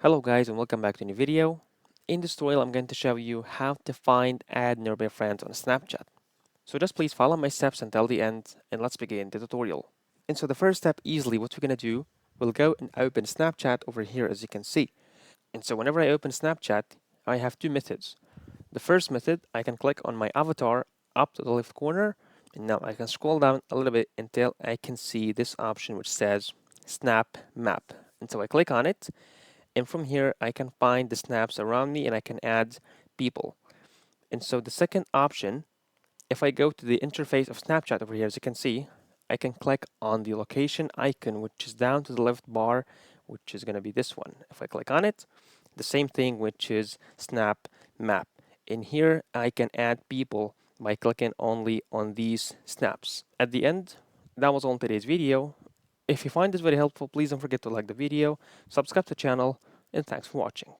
Hello guys and welcome back to a new video. In this tutorial I'm going to show you how to find add nearby friends on Snapchat. So just please follow my steps until the end and let's begin the tutorial. And so the first step easily what we're going to do, we'll go and open Snapchat over here as you can see. And so whenever I open Snapchat, I have two methods. The first method, I can click on my avatar up to the left corner and now I can scroll down a little bit until I can see this option which says Snap Map. And so I click on it and from here I can find the snaps around me and I can add people. And so the second option, if I go to the interface of Snapchat over here, as you can see, I can click on the location icon which is down to the left bar, which is going to be this one. If I click on it, the same thing, which is Snap Map. In here I can add people by clicking only on these snaps. At the end, that was all in today's video. If you find this very helpful, please don't forget to like the video, subscribe to the channel, and thanks for watching.